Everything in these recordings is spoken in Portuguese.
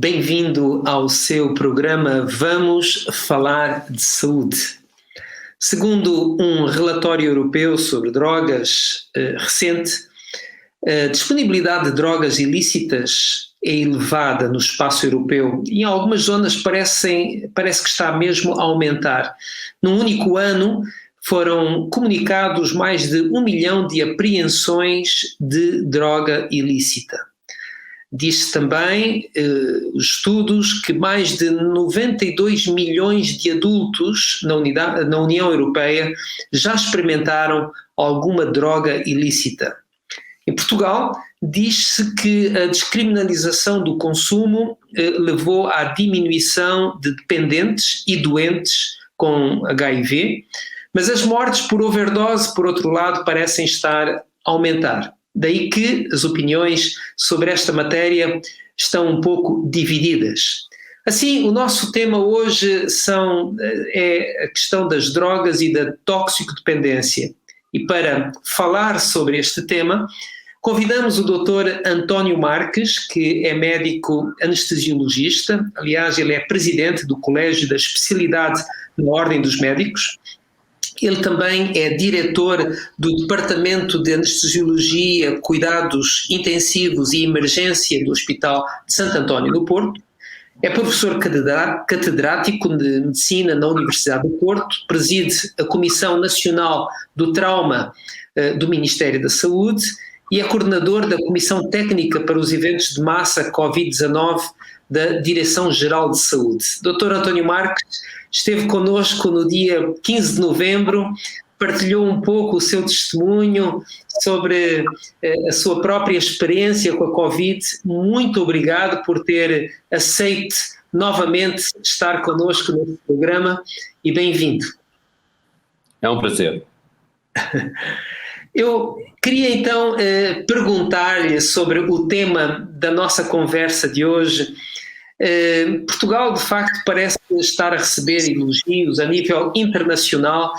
bem-vindo ao seu programa Vamos Falar de Saúde. Segundo um relatório europeu sobre drogas recente, a disponibilidade de drogas ilícitas é elevada no espaço europeu e em algumas zonas parece que está mesmo a aumentar. Num único ano foram comunicados mais de 1 milhão de apreensões de droga ilícita. Diz-se também, os estudos, que mais de 92 milhões de adultos na União Europeia já experimentaram alguma droga ilícita. Em Portugal, diz-se que a descriminalização do consumo levou à diminuição de dependentes e doentes com HIV, mas as mortes por overdose, por outro lado, parecem estar a aumentar. Daí que as opiniões sobre esta matéria estão um pouco divididas. Assim, o nosso tema hoje é a questão das drogas e da toxicodependência. E para falar sobre este tema, convidamos o Dr. António Marques, que é médico anestesiologista. Aliás, ele é presidente do Colégio da Especialidade na Ordem dos Médicos. Ele também é diretor do Departamento de Anestesiologia, Cuidados Intensivos e Emergência do Hospital de Santo António do Porto. É professor catedrático de Medicina na Universidade do Porto, preside a Comissão Nacional do Trauma do Ministério da Saúde e é coordenador da Comissão Técnica para os Eventos de Massa Covid-19 da Direção-Geral de Saúde. Dr. António Marques esteve connosco no dia 15 de novembro, partilhou um pouco o seu testemunho sobre a sua própria experiência com a Covid. Muito obrigado por ter aceito novamente estar connosco neste programa e bem-vindo. É um prazer. Eu queria então perguntar-lhe sobre o tema da nossa conversa de hoje. Portugal, de facto, parece estar a receber elogios a nível internacional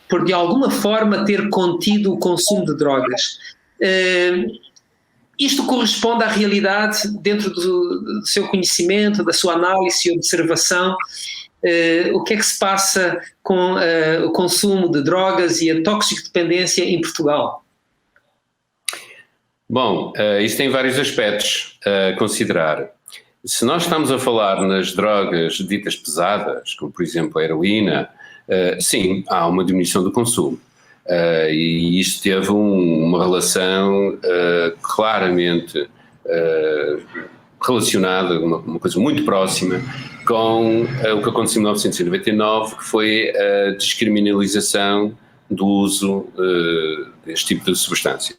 por, de alguma forma, ter contido o consumo de drogas. Isto corresponde à realidade dentro do seu conhecimento, da sua análise e observação? O que é que se passa com o consumo de drogas e a toxicodependência em Portugal? Bom, isso tem vários aspectos a considerar. Se nós estamos a falar nas drogas ditas pesadas, como por exemplo a heroína, sim, há uma diminuição do consumo. E isto teve uma relação claramente relacionada, uma coisa muito próxima, com o que aconteceu em 1999, que foi a descriminalização do uso deste tipo de substâncias.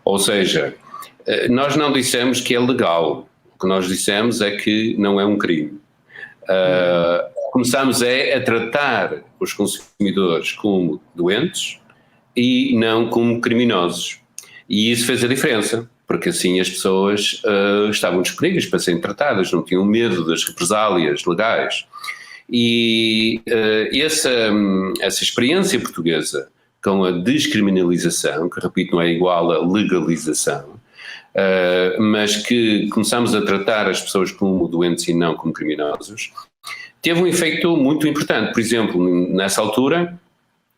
Ou seja, nós não dissemos que é legal. O que nós dissemos é que não é um crime. Começámos a tratar os consumidores como doentes e não como criminosos. E isso fez a diferença, porque assim as pessoas estavam disponíveis para serem tratadas, não tinham medo das represálias legais. E essa experiência portuguesa com a descriminalização, que repito não é igual à legalização, mas que começámos a tratar as pessoas como doentes e não como criminosos, teve um efeito muito importante. Por exemplo, nessa altura,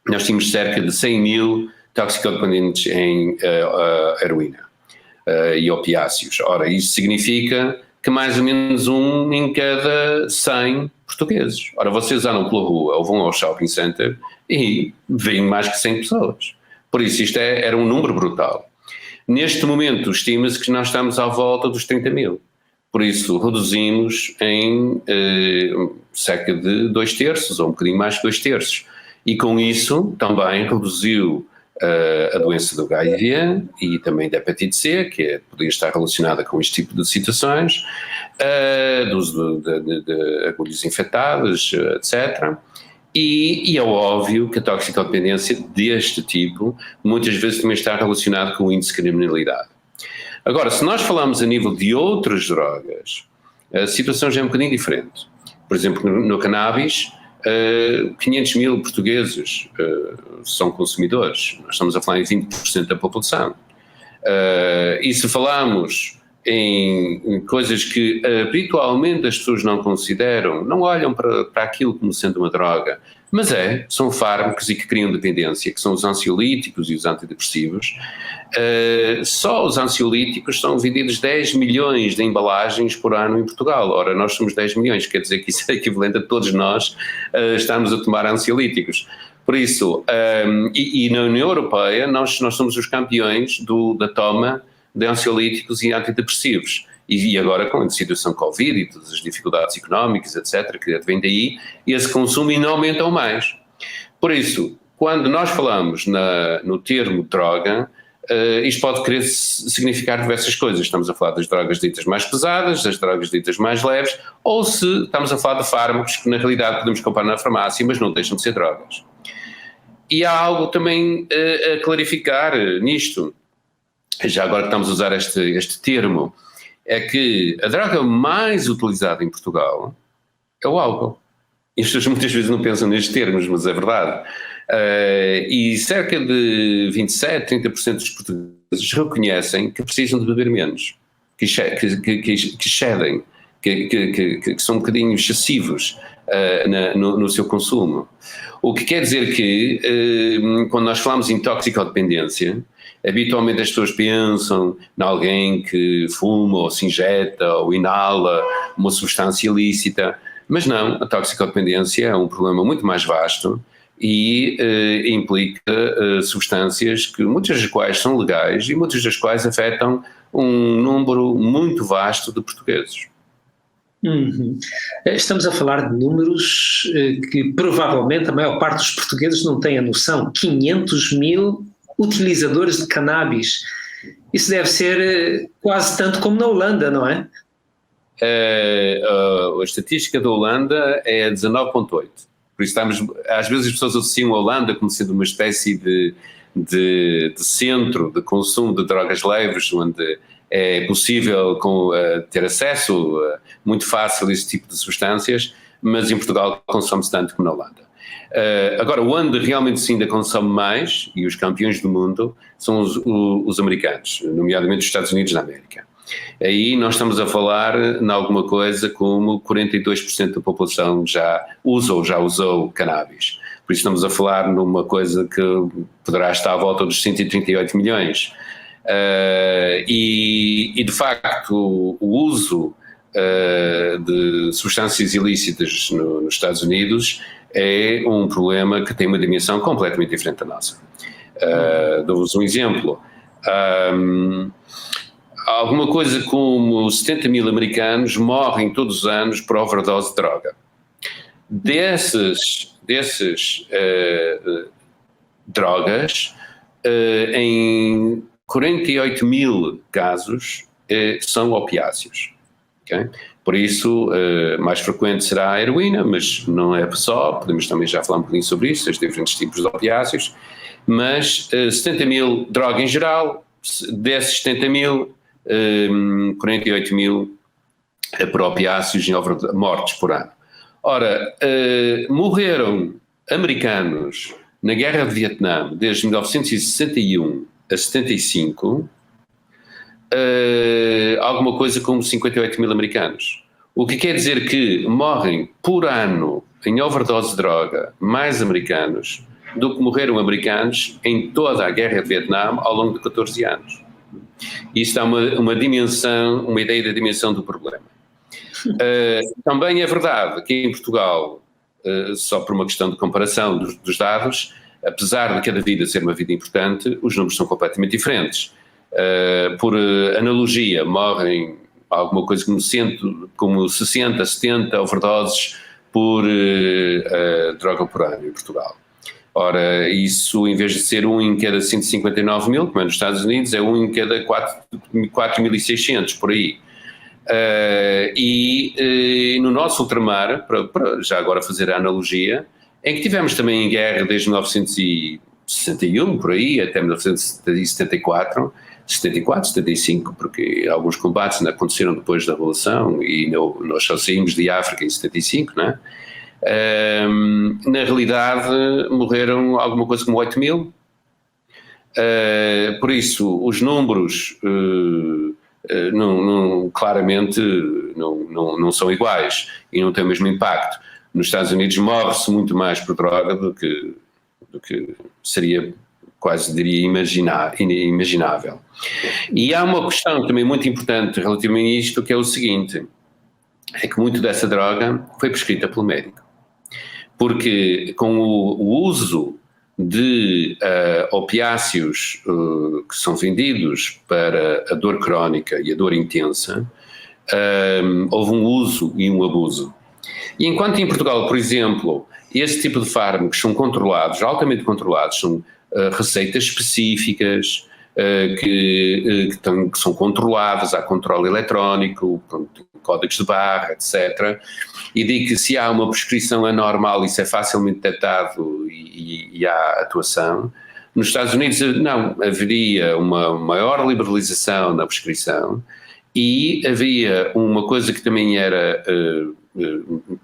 nós tínhamos cerca de 100 mil toxicodependentes em heroína e opiáceos. Ora, isso significa que mais ou menos 1 em cada 100 portugueses. Ora, vocês andam pela rua ou vão ao shopping center e veem mais que 100 pessoas. Por isso, isto era um número brutal. Neste momento, estima-se que nós estamos à volta dos 30 mil. Por isso, reduzimos em cerca de 2/3, ou um bocadinho mais que 2/3. E com isso, também reduziu a doença do HIV e também da hepatite C, que podia estar relacionada com este tipo de situações, do uso de agulhas infectadas, etc. E é óbvio que a toxicodependência deste tipo muitas vezes também está relacionada com o índice de criminalidade. Agora, se nós falamos a nível de outras drogas, a situação já é um bocadinho diferente. Por exemplo, no cannabis, 500 mil portugueses são consumidores. Nós estamos a falar em 20% da população. E se falamos em coisas que habitualmente as pessoas não consideram, não olham para aquilo como sendo uma droga, mas são fármacos e que criam dependência, que são os ansiolíticos e os antidepressivos. Só os ansiolíticos são vendidos 10 milhões de embalagens por ano em Portugal. Ora, nós somos 10 milhões, quer dizer que isso é equivalente a todos nós estarmos a tomar ansiolíticos. Por isso, e na União Europeia nós somos os campeões da toma de ansiolíticos e antidepressivos. E agora com a situação Covid e todas as dificuldades económicas, etc., que vem daí, esse consumo ainda aumentam mais. Por isso, quando nós falamos no termo droga, isto pode querer significar diversas coisas. Estamos a falar das drogas ditas mais pesadas, das drogas ditas mais leves, ou se estamos a falar de fármacos que na realidade podemos comprar na farmácia, mas não deixam de ser drogas. E há algo também a clarificar nisto, já agora que estamos a usar este termo, é que a droga mais utilizada em Portugal é o álcool. E as pessoas muitas vezes não pensam nestes termos, mas é verdade. E cerca de 27-30% dos portugueses reconhecem que precisam de beber menos, que excedem, que são um bocadinho excessivos no seu consumo. O que quer dizer que, quando nós falamos em toxicodependência, habitualmente as pessoas pensam em alguém que fuma ou se injeta ou inala uma substância ilícita, mas não, a toxicodependência é um problema muito mais vasto e implica substâncias que muitas das quais são legais e muitas das quais afetam um número muito vasto de portugueses. Uhum. Estamos a falar de números que provavelmente a maior parte dos portugueses não tem a noção. 500 mil utilizadores de cannabis. Isso deve ser quase tanto como na Holanda, não é? A estatística da Holanda é 19,8. Por isso às vezes as pessoas associam a Holanda como sendo uma espécie de centro de consumo de drogas leves, onde é possível ter acesso muito fácil a esse tipo de substâncias, mas em Portugal consome-se tanto como na Holanda. Agora, onde realmente se ainda consome mais, e os campeões do mundo, são os americanos, nomeadamente os Estados Unidos da América. Aí nós estamos a falar em alguma coisa como 42% da população já usa ou já usou cannabis. Por isso estamos a falar numa coisa que poderá estar à volta dos 138 milhões. E de facto o uso de substâncias ilícitas nos Estados Unidos é um problema que tem uma dimensão completamente diferente da nossa. Dou-vos um exemplo. Alguma coisa como 70 mil americanos morrem todos os anos por overdose de droga. Desses drogas, em 48 mil casos são opiáceos. Okay? Por isso, mais frequente será a heroína, mas não é só, podemos também já falar um bocadinho sobre isso, os diferentes tipos de opiáceos, mas 70 mil droga em geral, desses 70 mil, 48 mil por opiáceos e mortes por ano. Ora, morreram americanos na Guerra de Vietnã desde 1961 a 75, alguma coisa como 58 mil americanos. O que quer dizer que morrem por ano em overdose de droga mais americanos do que morreram americanos em toda a Guerra de Vietnã ao longo de 14 anos. Isto dá uma dimensão, uma ideia da dimensão do problema. Também é verdade que em Portugal, só por uma questão de comparação dos dados, apesar de cada vida ser uma vida importante, os números são completamente diferentes. Por analogia, morrem alguma coisa como 60, 70 overdoses por droga por ano em Portugal. Ora, isso, em vez de ser um em cada 159 mil, como é nos Estados Unidos, é um em cada 4.600, por aí. E no nosso ultramar, para já agora fazer a analogia, em que tivemos também em guerra desde 1961, por aí, até 1974, 75, porque alguns combates ainda aconteceram depois da Revolução e nós só saímos de África em 75, não é? Na realidade morreram alguma coisa como 8 mil, por isso os números claramente não são iguais e não têm o mesmo impacto. Nos Estados Unidos morre-se muito mais por droga do que seria, quase diria, imaginável. E há uma questão também muito importante relativamente a isto, que é o seguinte, é que muito dessa droga foi prescrita pelo médico. Porque com o uso de opiáceos que são vendidos para a dor crónica e a dor intensa, houve um uso e um abuso. E enquanto em Portugal, por exemplo, esse tipo de fármacos são controlados, altamente controlados, são receitas específicas que são controladas, há controle eletrónico, códigos de barra, etc. E digo que se há uma prescrição anormal, isso é facilmente detectado e há atuação. Nos Estados Unidos não, haveria uma maior liberalização na prescrição e havia uma coisa que também era,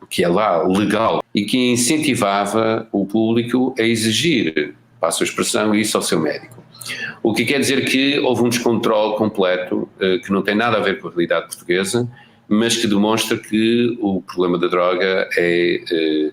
que é lá legal e que incentivava o público a exigir, passo a expressão, isso ao seu médico. O que quer dizer que houve um descontrole completo que não tem nada a ver com a realidade portuguesa, mas que demonstra que o problema da droga é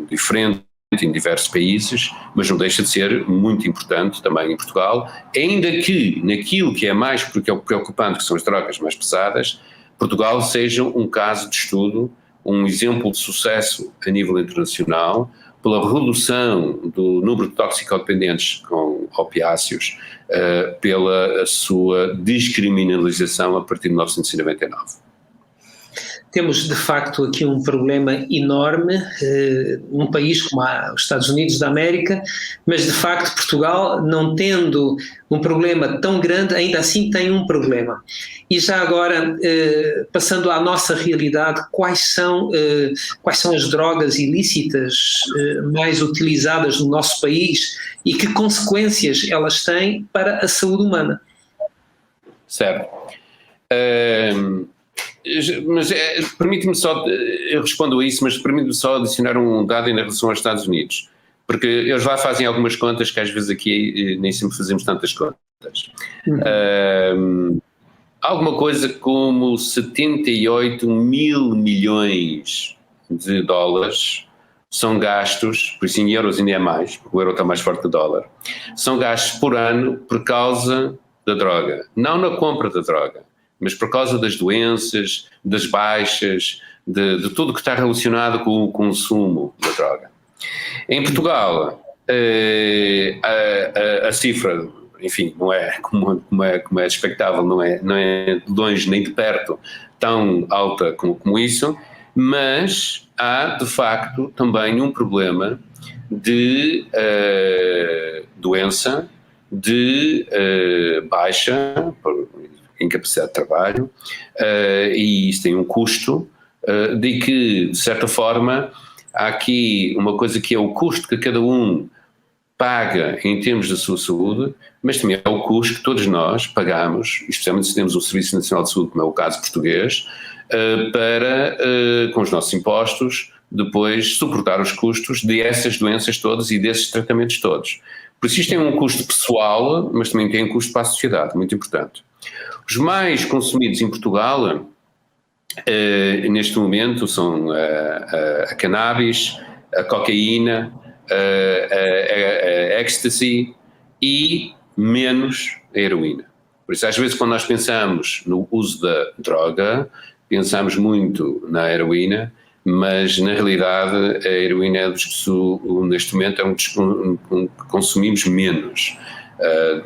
diferente em diversos países, mas não deixa de ser muito importante também em Portugal, ainda que naquilo que é mais preocupante, que são as drogas mais pesadas, Portugal seja um caso de estudo, um exemplo de sucesso a nível internacional, pela redução do número de toxicodependentes com opiáceos, pela sua descriminalização a partir de 1999. Temos, de facto, aqui um problema enorme, num país como os Estados Unidos da América, mas, de facto, Portugal, não tendo um problema tão grande, ainda assim tem um problema. E já agora, passando à nossa realidade, quais são as drogas ilícitas mais utilizadas no nosso país e que consequências elas têm para a saúde humana? Certo. Mas permite-me só, eu respondo a isso, mas permite-me só adicionar um dado em relação aos Estados Unidos, porque eles lá fazem algumas contas que às vezes aqui nem sempre fazemos tantas contas. Alguma coisa como 78 mil milhões de dólares são gastos, por isso em euros ainda é mais, porque o euro está mais forte que o dólar, são gastos por ano por causa da droga, não na compra da droga, mas por causa das doenças, das baixas, de tudo que está relacionado com o consumo da droga. Em Portugal, a cifra, enfim, não é como é expectável, não é de longe nem de perto tão alta como isso, mas há, de facto, também um problema de doença, de baixa incapacidade de trabalho, e isso tem um custo, de que, de certa forma, há aqui uma coisa que é o custo que cada um paga em termos da sua saúde, mas também é o custo que todos nós pagamos, especialmente se temos um Serviço Nacional de Saúde, como é o caso português, para, com os nossos impostos, depois suportar os custos dessas doenças todas e desses tratamentos todos. Por isso isto tem um custo pessoal, mas também tem um custo para a sociedade, muito importante. Os mais consumidos em Portugal, neste momento, são a cannabis, a cocaína, a ecstasy e menos a heroína. Por isso, às vezes, quando nós pensamos no uso da droga, pensamos muito na heroína, mas, na realidade, a heroína é dos que, neste momento, é um dos que consumimos menos.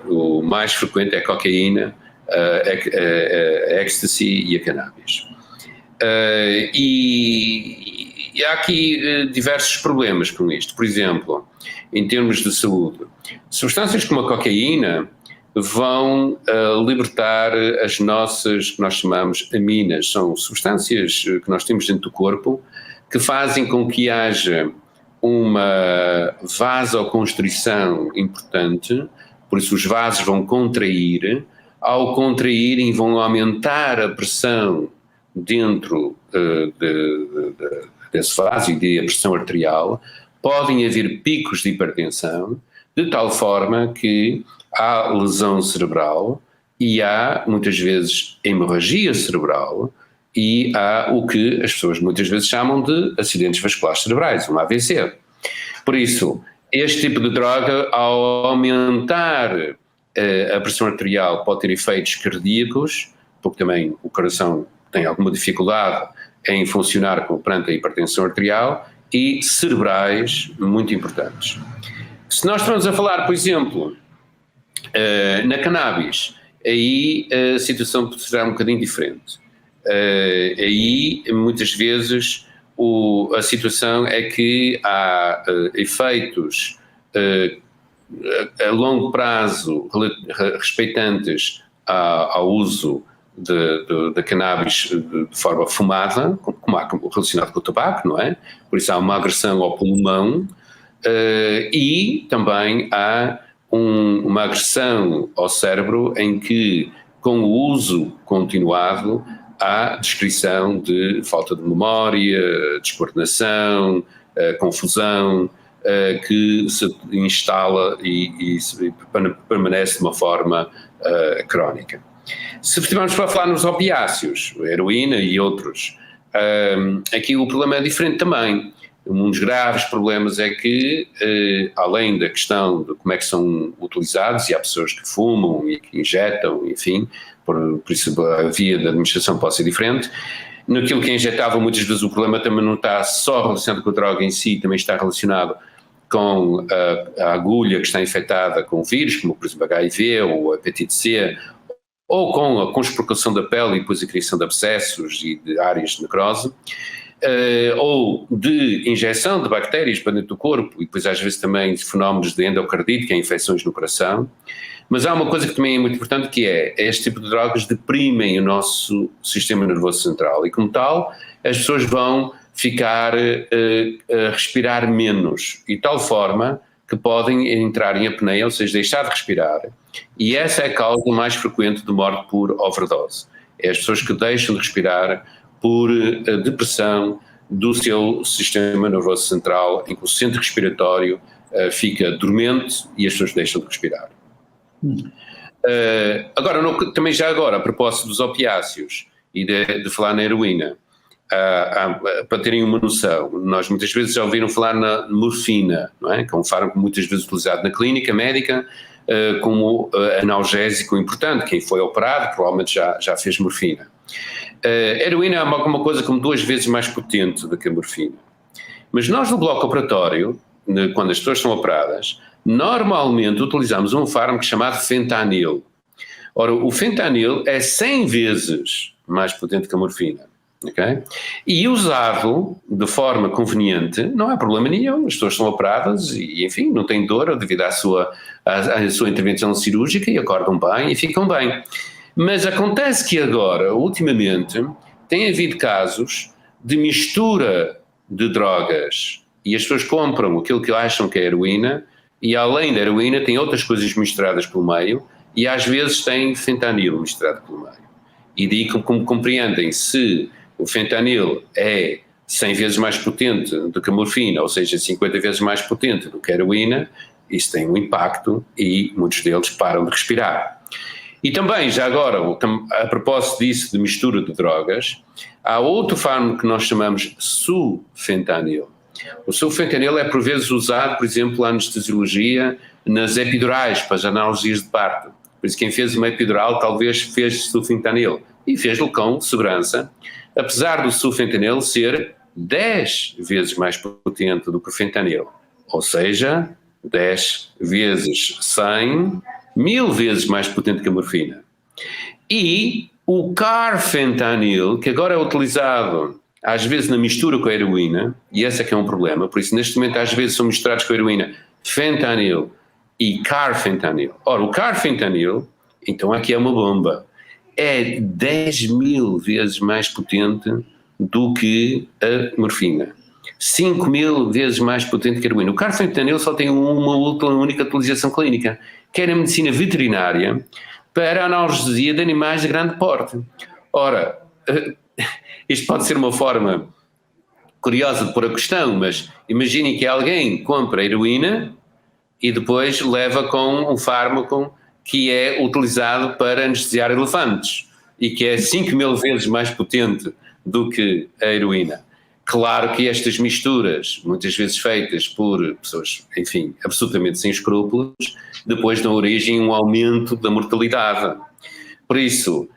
O mais frequente é a cocaína, a ecstasy e a cannabis. E há aqui diversos problemas com isto. Por exemplo, em termos de saúde, substâncias como a cocaína vão libertar as nossas, que nós chamamos aminas, são substâncias que nós temos dentro do corpo que fazem com que haja uma vasoconstrição importante, por isso os vasos vão contrair, ao contraírem vão aumentar a pressão dentro desse vaso e a pressão arterial, podem haver picos de hipertensão, de tal forma que há lesão cerebral e há muitas vezes hemorragia cerebral e há o que as pessoas muitas vezes chamam de acidentes vasculares cerebrais, um AVC. Por isso, este tipo de droga, ao aumentar a pressão arterial, pode ter efeitos cardíacos, porque também o coração tem alguma dificuldade em funcionar perante a hipertensão arterial, e cerebrais muito importantes. Se nós estamos a falar, por exemplo, na cannabis, aí a situação será um bocadinho diferente. Aí, muitas vezes, a situação é que há efeitos a longo prazo respeitantes ao uso da cannabis de forma fumada, como há relacionado com o tabaco, não é? Por isso há uma agressão ao pulmão e também há uma agressão ao cérebro em que, com o uso continuado, há descrição de falta de memória, descoordenação, confusão, que se instala e permanece de uma forma crónica. Se estivermos para falar nos opiáceos, heroína e outros, aqui o problema é diferente também. Um dos graves problemas é que, além da questão de como é que são utilizados, e há pessoas que fumam e que injetam, enfim, por isso a via da administração pode ser diferente, naquilo que é injetável muitas vezes o problema também não está só relacionado com a droga em si, também está relacionado com a agulha que está infectada com o vírus, como por exemplo HIV ou hepatite C, ou com a conspurcação da pele e depois a criação de abscessos e de áreas de necrose, ou de injeção de bactérias para dentro do corpo, e depois às vezes também de fenómenos de endocardite, que é infecções no coração. Mas há uma coisa que também é muito importante, que é este tipo de drogas deprimem o nosso sistema nervoso central, e como tal as pessoas vão ficar a respirar menos, e de tal forma que podem entrar em apneia, ou seja, deixar de respirar, e essa é a causa mais frequente de morte por overdose. É as pessoas que deixam de respirar por depressão do seu sistema nervoso central, em que o centro respiratório fica dormente e as pessoas deixam de respirar. Agora, também já agora, a propósito dos opiáceos e de falar na heroína, para terem uma noção, nós muitas vezes já ouviram falar na morfina, não é? Que é um fármaco muitas vezes utilizado na clínica médica como analgésico importante. Quem foi operado provavelmente já fez morfina. A heroína é uma coisa como 2 vezes mais potente do que a morfina. Mas nós no bloco operatório, quando as pessoas são operadas, normalmente utilizamos um fármaco chamado fentanil. Ora, o fentanil é 100 vezes mais potente que a morfina. Okay? E usado de forma conveniente, não há problema nenhum, as pessoas são operadas e, enfim, não têm dor devido à sua intervenção cirúrgica e acordam bem e ficam bem. Mas acontece que agora, ultimamente, tem havido casos de mistura de drogas e as pessoas compram aquilo que acham que é heroína e, além da heroína, tem outras coisas misturadas pelo meio e às vezes tem fentanil misturado pelo meio. E daí, como compreendem, se o fentanil é 100 vezes mais potente do que a morfina, ou seja, 50 vezes mais potente do que a heroína, isso tem um impacto e muitos deles param de respirar. E também, já agora, a propósito disso, de mistura de drogas, há outro fármaco que nós chamamos sulfentanil. O sulfentanil é por vezes usado, por exemplo, na anestesiologia, nas epidurais, para as analgesias de parto. Por isso quem fez uma epidural talvez fez sulfentanil e fez-lo com segurança, apesar do sulfentanil ser 10 vezes mais potente do que o fentanil, ou seja, 10 vezes 100, 1000 vezes mais potente que a morfina. E o carfentanil, que agora é utilizado às vezes na mistura com a heroína, e esse é que é um problema, por isso neste momento às vezes são misturados com a heroína fentanil e carfentanil. Ora, o carfentanil, então aqui é uma bomba, é 10.000 vezes mais potente do que a morfina, 5.000 vezes mais potente que a heroína. O carfentanil só tem uma única utilização clínica, que é na medicina veterinária para a analgesia de animais de grande porte. Ora, isto pode ser uma forma curiosa de pôr a questão, mas imaginem que alguém compra heroína e depois leva com um fármaco que é utilizado para anestesiar elefantes e que é 5.000 vezes mais potente do que a heroína. Claro que estas misturas, muitas vezes feitas por pessoas, enfim, absolutamente sem escrúpulos, depois dão origem a um aumento da mortalidade. Por isso,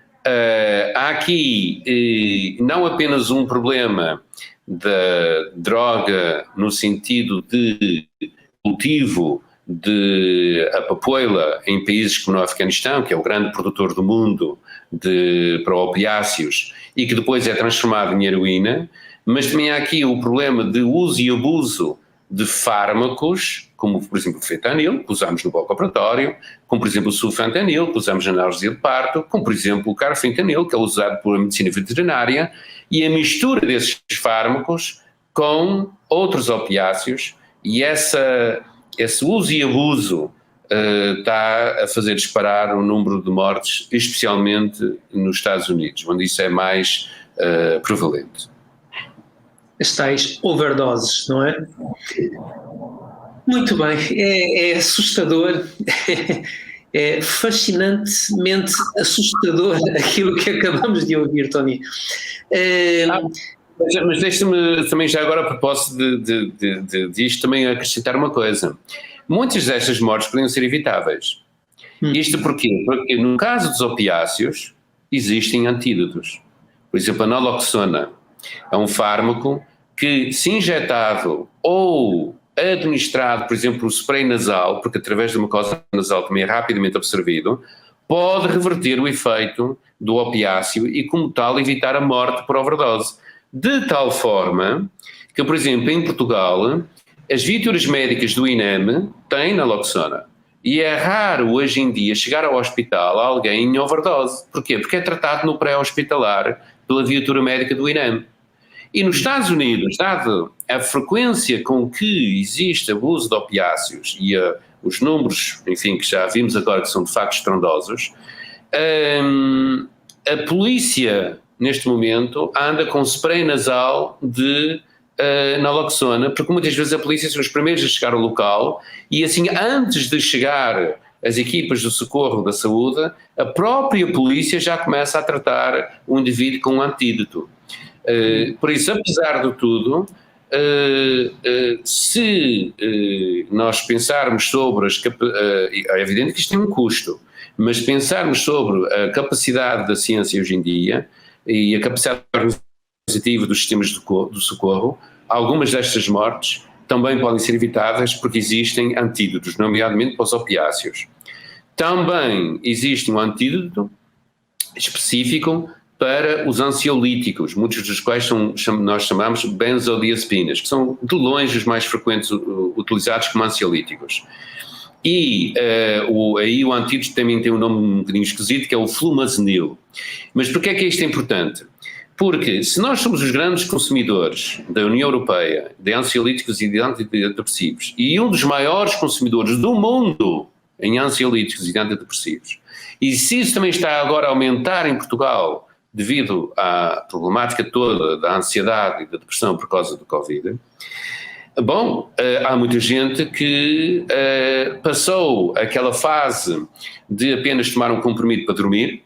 há aqui não apenas um problema da droga no sentido de cultivo de a papoila em países como o Afeganistão, que é o grande produtor do mundo para opiáceos, e que depois é transformado em heroína, mas também há aqui o problema de uso e abuso de fármacos, como por exemplo o fentanil, que usamos no bloco operatório, como por exemplo o sulfentanil, que usamos na analgesia de parto, como por exemplo o carfentanil, que é usado por medicina veterinária, e a mistura desses fármacos com outros opiáceos, e esse uso e abuso está a fazer disparar o número de mortes, especialmente nos Estados Unidos, onde isso é mais prevalente. As tais overdoses, não é? Muito bem, é assustador, é fascinantemente assustador aquilo que acabamos de ouvir, Tony. Mas deixa-me também já agora, a propósito disto, também acrescentar uma coisa. Muitas destas mortes poderiam ser evitáveis. Isto porquê? Porque no caso dos opiáceos existem antídotos. Por exemplo, a naloxona é um fármaco que, se injetado ou administrado, por exemplo, o spray nasal, porque através da mucosa nasal também é rapidamente absorvido, pode reverter o efeito do opiáceo e, como tal, evitar a morte por overdose. De tal forma que, por exemplo, em Portugal, as viaturas médicas do INEM têm naloxona. E é raro hoje em dia chegar ao hospital alguém em overdose. Porquê? Porque é tratado no pré-hospitalar pela viatura médica do INEM. E nos Estados Unidos, dado a frequência com que existe abuso de opiáceos e os números, enfim, que já vimos agora que são de facto estrondosos, a polícia, neste momento, anda com spray nasal de naloxona, porque muitas vezes a polícia são os primeiros a chegar ao local e assim, antes de chegar as equipas do socorro da saúde, a própria polícia já começa a tratar o indivíduo com um antídoto. Por isso, apesar de tudo, se nós pensarmos sobre é evidente que isto tem um custo, mas pensarmos sobre a capacidade da ciência hoje em dia e a capacidade organizativa dos sistemas do socorro, algumas destas mortes também podem ser evitadas porque existem antídotos, nomeadamente para os opiáceos. Também existe um antídoto específico para os ansiolíticos, muitos dos quais nós chamamos benzodiazepinas, que são de longe os mais frequentes utilizados como ansiolíticos. E aí o antídoto também tem um nome um bocadinho esquisito, que é o flumazenil. Mas porquê é que isto é importante? Porque se nós somos os grandes consumidores da União Europeia de ansiolíticos e de antidepressivos, e um dos maiores consumidores do mundo em ansiolíticos e de antidepressivos, e se isso também está agora a aumentar em Portugal, devido à problemática toda da ansiedade e da depressão por causa do Covid, bom, há muita gente que passou aquela fase de apenas tomar um comprimido para dormir,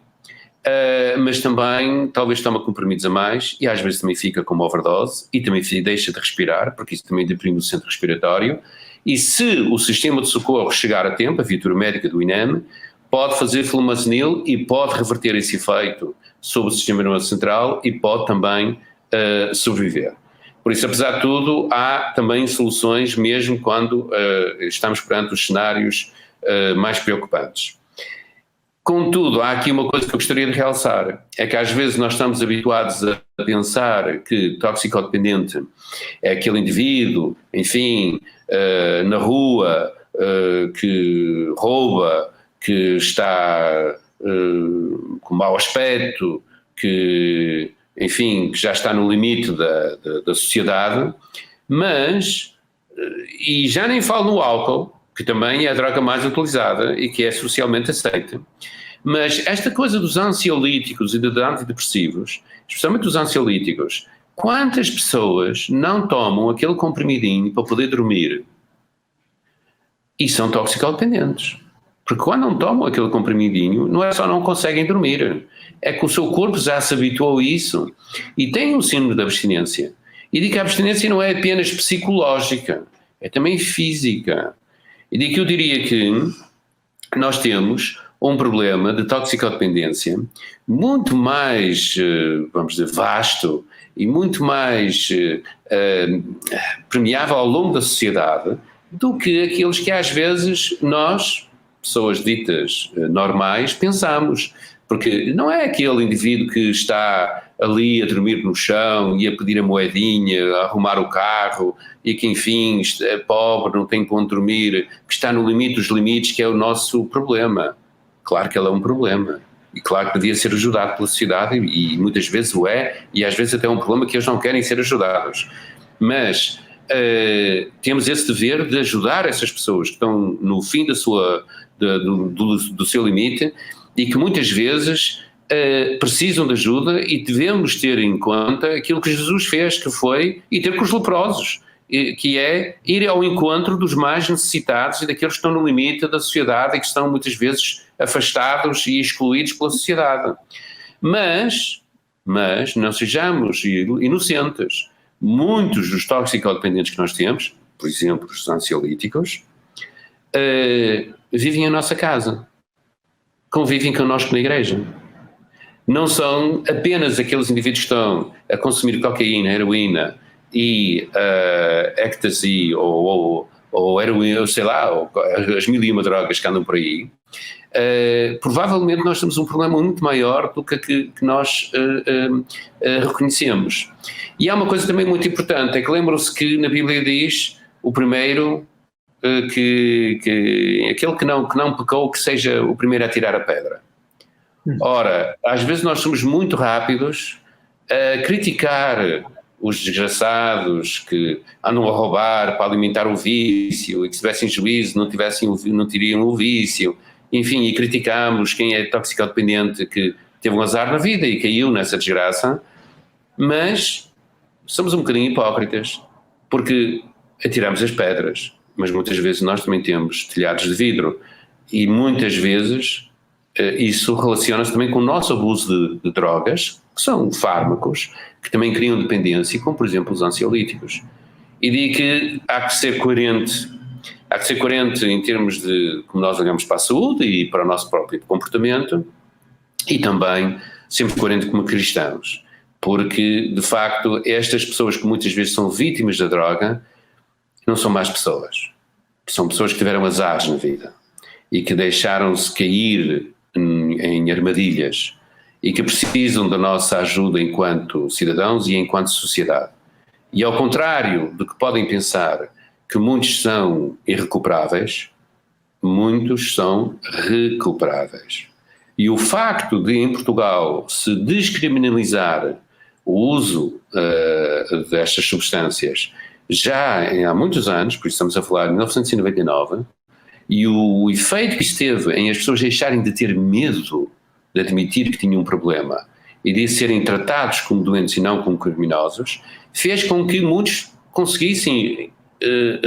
mas também talvez toma comprimidos a mais e às vezes também fica com uma overdose e também deixa de respirar, porque isso também deprime o centro respiratório, e se o sistema de socorro chegar a tempo, a viatura médica do INEM, pode fazer flumazenil e pode reverter esse efeito sobre o sistema nervoso central e pode também sobreviver. Por isso, apesar de tudo, há também soluções mesmo quando estamos perante os cenários mais preocupantes. Contudo, há aqui uma coisa que eu gostaria de realçar, é que às vezes nós estamos habituados a pensar que toxicodependente é aquele indivíduo, enfim, na rua, que rouba, que está com mau aspecto, que, enfim, que já está no limite da sociedade, mas, e já nem falo no álcool, que também é a droga mais utilizada e que é socialmente aceita, mas esta coisa dos ansiolíticos e dos antidepressivos, especialmente os ansiolíticos, quantas pessoas não tomam aquele comprimidinho para poder dormir e são toxicodependentes? Porque quando não tomam aquele comprimidinho, não é só não conseguem dormir, é que o seu corpo já se habituou a isso e tem um síndrome de abstinência. E digo que a abstinência não é apenas psicológica, é também física. E digo que eu diria que nós temos um problema de toxicodependência muito mais, vamos dizer, vasto e muito mais permeável ao longo da sociedade do que aqueles que às vezes nós, pessoas ditas normais, pensamos. Porque não é aquele indivíduo que está ali a dormir no chão e a pedir a moedinha, a arrumar o carro e que, enfim, é pobre, não tem onde dormir, que está no limite dos limites, que é o nosso problema. Claro que ele é um problema. E claro que devia ser ajudado pela sociedade e muitas vezes o é, e às vezes até é um problema que eles não querem ser ajudados. Mas temos esse dever de ajudar essas pessoas que estão no fim do seu limite e que muitas vezes precisam de ajuda, e devemos ter em conta aquilo que Jesus fez, que foi ir ter com os leprosos, que é ir ao encontro dos mais necessitados e daqueles que estão no limite da sociedade e que estão muitas vezes afastados e excluídos pela sociedade. Mas não sejamos inocentes. Muitos dos toxicodependentes que nós temos, por exemplo, os ansiolíticos, vivem em nossa casa, convivem connosco na igreja. Não são apenas aqueles indivíduos que estão a consumir cocaína, heroína e ecstasy ou heroína, sei lá, ou as 1001 drogas que andam por aí. Provavelmente nós temos um problema muito maior do que nós reconhecemos. E há uma coisa também muito importante, é que lembram-se que na Bíblia diz o primeiro, aquele que não pecou, que seja o primeiro a tirar a pedra. Ora, às vezes nós somos muito rápidos a criticar os desgraçados que andam a roubar para alimentar o vício e que se tivessem juízo não teriam o vício, enfim, e criticamos quem é toxicodependente que teve um azar na vida e caiu nessa desgraça, mas somos um bocadinho hipócritas porque atiramos as pedras, mas muitas vezes nós também temos telhados de vidro e muitas vezes isso relaciona-se também com o nosso abuso de drogas, que são fármacos, que também criam dependência, como por exemplo os ansiolíticos. E digo que há que ser coerente em termos de como nós olhamos para a saúde e para o nosso próprio comportamento, e também sempre coerente como cristãos, porque de facto estas pessoas que muitas vezes são vítimas da droga não são más pessoas, são pessoas que tiveram azares na vida e que deixaram-se cair em armadilhas e que precisam da nossa ajuda enquanto cidadãos e enquanto sociedade. E ao contrário do que podem pensar que muitos são irrecuperáveis, muitos são recuperáveis. E o facto de em Portugal se descriminalizar o uso destas substâncias já há muitos anos, por isso estamos a falar de 1999, e o efeito que isso teve em as pessoas deixarem de ter medo de admitir que tinham um problema e de serem tratados como doentes e não como criminosos, fez com que muitos conseguissem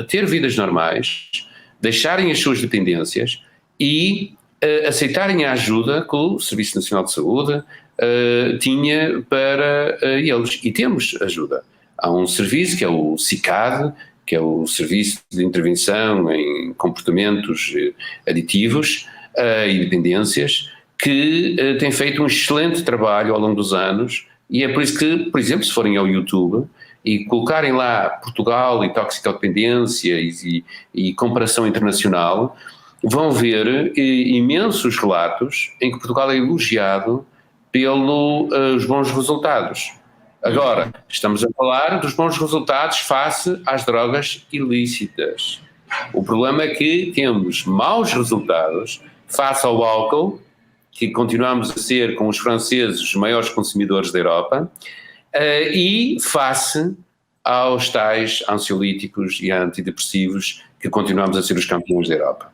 ter vidas normais, deixarem as suas dependências e aceitarem a ajuda que o Serviço Nacional de Saúde tinha para eles. E temos ajuda. Há um serviço que é o SICAD, que é o Serviço de Intervenção em Comportamentos Aditivos e Dependências, que tem feito um excelente trabalho ao longo dos anos, e é por isso que, por exemplo, se forem ao YouTube e colocarem lá Portugal e toxicodependência e comparação internacional, vão ver imensos relatos em que Portugal é elogiado pelos bons resultados. Agora, estamos a falar dos bons resultados face às drogas ilícitas. O problema é que temos maus resultados face ao álcool, que continuamos a ser, com os franceses, os maiores consumidores da Europa, e face aos tais ansiolíticos e antidepressivos, que continuamos a ser os campeões da Europa.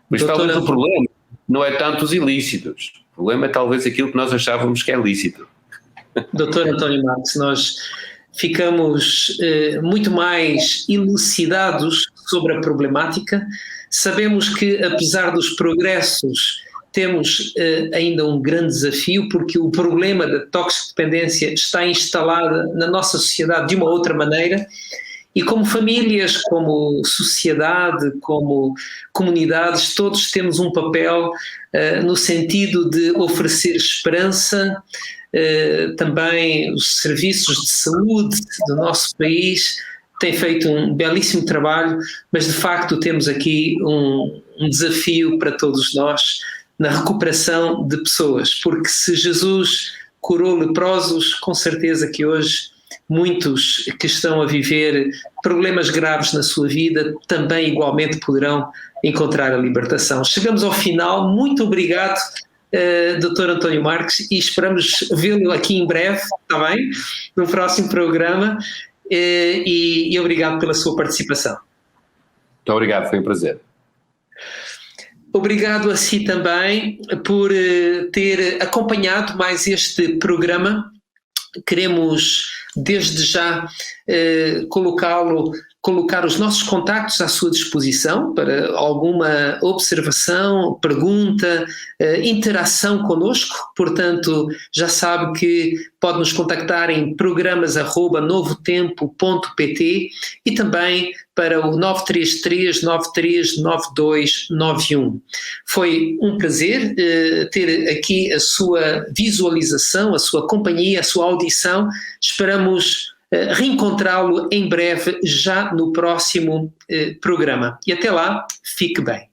Mas talvez o problema não é tanto os ilícitos, o problema é talvez aquilo que nós achávamos que é lícito. Doutor António Marques, nós ficamos muito mais elucidados sobre a problemática. Sabemos que, apesar dos progressos, temos ainda um grande desafio, porque o problema da toxicodependência está instalado na nossa sociedade de uma outra maneira, e como famílias, como sociedade, como comunidades, todos temos um papel no sentido de oferecer esperança. Também os serviços de saúde do nosso país têm feito um belíssimo trabalho, mas de facto temos aqui um desafio para todos nós na recuperação de pessoas, porque se Jesus curou leprosos, com certeza que hoje muitos que estão a viver problemas graves na sua vida também igualmente poderão encontrar a libertação. Chegamos ao final, muito obrigado, Dr. António Marques, e esperamos vê-lo aqui em breve, está bem? No próximo programa, e obrigado pela sua participação. Muito obrigado, foi um prazer. Obrigado a si também por ter acompanhado mais este programa. Queremos desde já colocar os nossos contactos à sua disposição para alguma observação, pergunta, interação connosco. Portanto, já sabe que pode nos contactar em programas@novotempo.pt e também para o 933 93 92 91. Foi um prazer ter aqui a sua visualização, a sua companhia, a sua audição. Esperamos reencontrá-lo em breve, já no próximo programa. E até lá, fique bem.